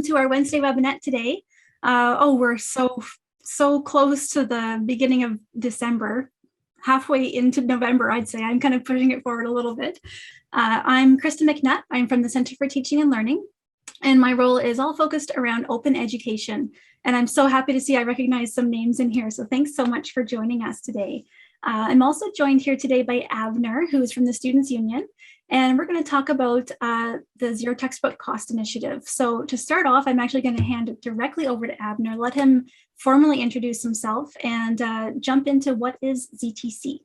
to our Wednesday webinar today. We're so close to the beginning of December, halfway into November, I'd say. I'm kind of pushing it forward a little bit. I'm Krista McNutt. I'm from the Center for Teaching and Learning, and my role is all focused around open education. And I'm so happy to see I recognize some names in here. So thanks so much for joining us today. I'm also joined here today by Avner, who is from the Students' Union. And we're going to talk about the Zero Textbook Cost Initiative. So to start off, I'm actually going to hand it directly over to Avner, let him formally introduce himself and jump into what is ZTC.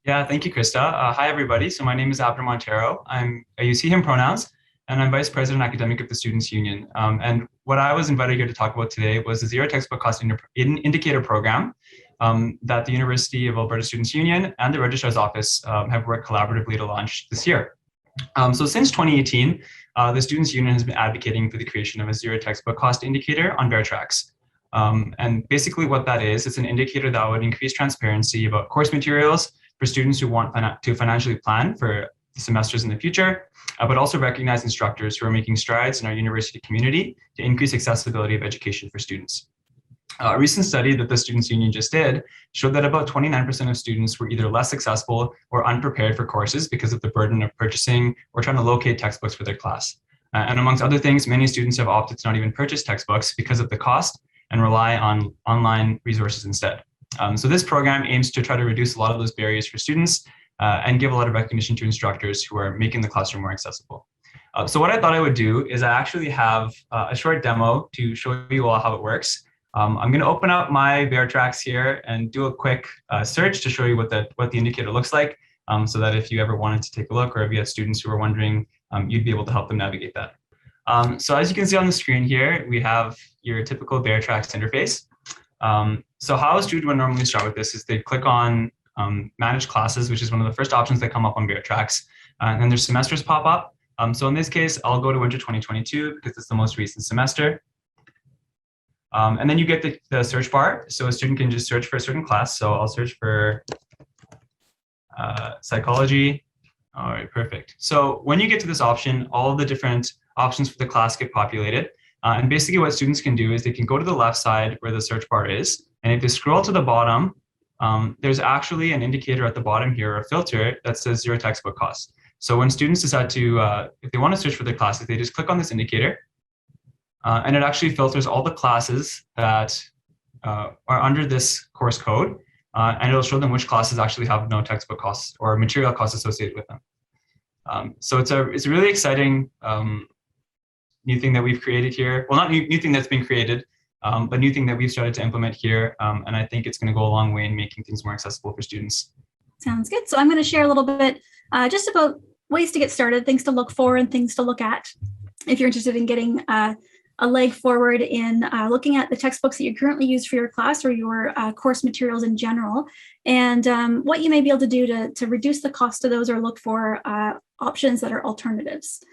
Yeah, thank you, Krista. Hi, everybody. So my name is Avner Montero. I'm a use him pronouns, and I'm Vice President Academic of the Students' Union. And what I was invited here to talk about today was the Zero Textbook Cost Indicator program that the University of Alberta Students' Union and the Registrar's Office have worked collaboratively to launch this year. So since 2018, the Students' Union has been advocating for the creation of a Zero Textbook Cost Indicator on VeriTrax. And basically what that is, it's an indicator that would increase transparency about course materials for students who want to financially plan for semesters in the future, but also recognize instructors who are making strides in our university community to increase accessibility of education for students. A recent study that the Students' Union just did showed that about 29% of students were either less accessible or unprepared for courses because of the burden of purchasing or trying to locate textbooks for their class. And amongst other things, many students have opted to not even purchase textbooks because of the cost and rely on online resources instead. So this program aims to try to reduce a lot of those barriers for students and give a lot of recognition to instructors who are making the classroom more accessible. So what I thought I would do is I actually have a short demo to show you all how it works. I'm going to open up my VeriTrax here and do a quick search to show you what the indicator looks like, so that if you ever wanted to take a look or if you had students who are wondering, you'd be able to help them navigate that. So as you can see on the screen here, we have your typical VeriTrax interface. So how a student would normally start with this is they click on Manage Classes, which is one of the first options that come up on VeriTrax, and then their semesters pop up. So in this case, I'll go to winter 2022 because it's the most recent semester. And then you get the search bar. So a student can just search for a certain class. So I'll search for psychology. All right, perfect. So when you get to this option, all of the different options for the class get populated. And basically what students can do is they can go to the left side where the search bar is. And if they scroll to the bottom, there's actually an indicator at the bottom here, a filter that says Zero Textbook Cost. So when students decide to, if they want to search for their classes, they just click on this indicator. And it actually filters all the classes that are under this course code, and it'll show them which classes actually have no textbook costs or material costs associated with them. So it's a really exciting new thing that we've created here. Well, not new thing that's been created, but new thing that we've started to implement here. And I think it's going to go a long way in making things more accessible for students. Sounds good. So I'm going to share a little bit just about ways to get started, things to look for and things to look at if you're interested in getting a leg forward in looking at the textbooks that you currently use for your class or your course materials in general, and what you may be able to do to reduce the cost of those or look for options that are alternatives.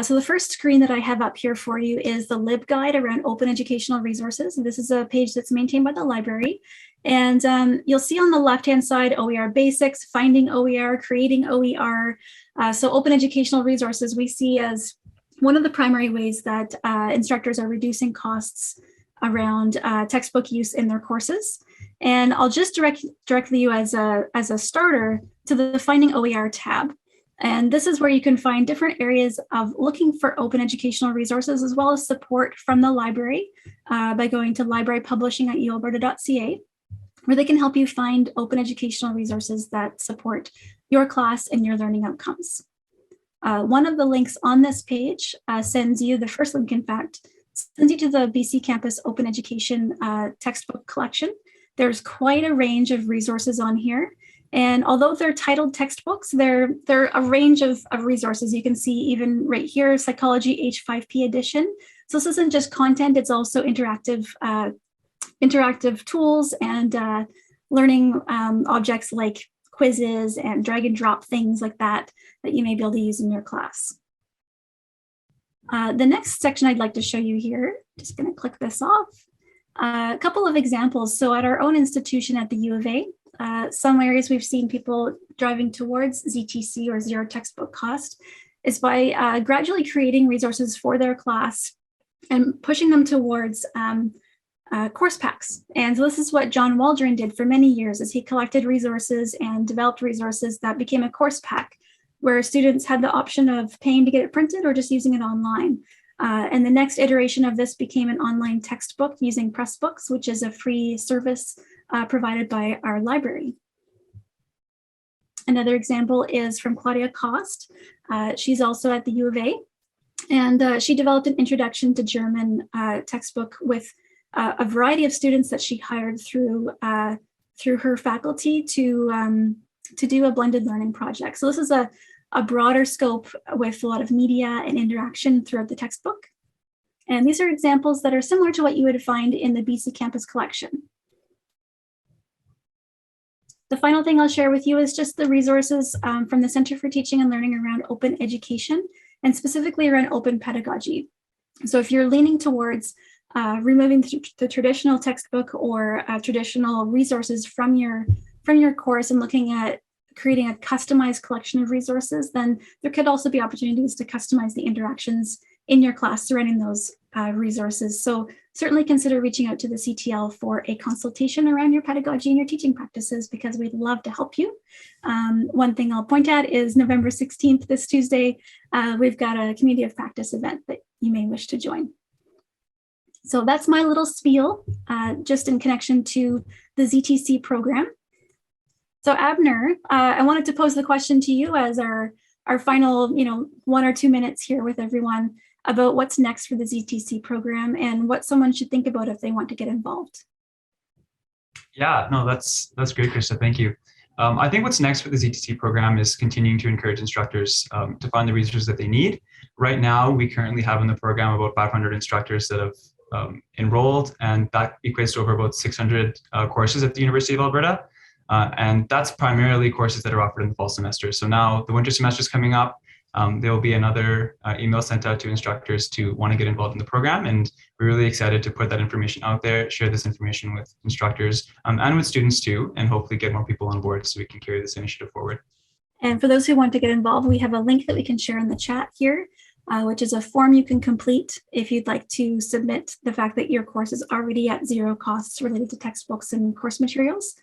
So the first screen that I have up here for you is the LibGuide around open educational resources. And this is a page that's maintained by the library. And you'll see on the left-hand side, OER basics, finding OER, creating OER. So open educational resources we see as one of the primary ways that instructors are reducing costs around textbook use in their courses. And I'll just direct you as a starter to the Finding OER tab. And this is where you can find different areas of looking for open educational resources, as well as support from the library by going to librarypublishing@ualberta.ca, where they can help you find open educational resources that support your class and your learning outcomes. One of the links on this page sends you, the first link in fact, sends you to the BC Campus Open Education textbook collection. There's quite a range of resources on here. And although they're titled textbooks, they're a range of resources. You can see even right here, Psychology H5P edition. So this isn't just content, it's also interactive tools and learning objects like quizzes and drag and drop things like that you may be able to use in your class. The next section I'd like to show you here, just going to click this off. A couple of examples. So at our own institution at the U of A, some areas we've seen people driving towards ZTC or Zero Textbook Cost is by gradually creating resources for their class and pushing them towards course packs. And so this is what John Waldron did for many years, as he collected resources and developed resources that became a course pack, where students had the option of paying to get it printed or just using it online. And the next iteration of this became an online textbook using Pressbooks, which is a free service provided by our library. Another example is from Claudia Kost. She's also at the U of A, and she developed an introduction to German textbook with a variety of students that she hired through her faculty to do a blended learning project. So this is a broader scope with a lot of media and interaction throughout the textbook. And these are examples that are similar to what you would find in the BC Campus collection. The final thing I'll share with you is just the resources from the Center for Teaching and Learning around open education, and specifically around open pedagogy. So if you're leaning towards removing the traditional textbook or traditional resources from your course and looking at creating a customized collection of resources, then there could also be opportunities to customize the interactions in your class surrounding those resources. So certainly consider reaching out to the CTL for a consultation around your pedagogy and your teaching practices, because we'd love to help you. One thing I'll point at is November 16th, this Tuesday, we've got a community of practice event that you may wish to join. So that's my little spiel, just in connection to the ZTC program. So Abner, I wanted to pose the question to you as our final, 1 or 2 minutes here with everyone about what's next for the ZTC program and what someone should think about if they want to get involved. Yeah, no, that's great, Krista. Thank you. I think what's next for the ZTC program is continuing to encourage instructors to find the resources that they need. Right now, we currently have in the program about 500 instructors that have enrolled, and that equates to over about 600 courses at the University of Alberta. And that's primarily courses that are offered in the fall semester. So now the winter semester is coming up. There will be another email sent out to instructors to want to get involved in the program. And we're really excited to put that information out there, share this information with instructors and with students too, and hopefully get more people on board so we can carry this initiative forward. And for those who want to get involved, we have a link that we can share in the chat here, which is a form you can complete if you'd like to submit the fact that your course is already at zero costs related to textbooks and course materials.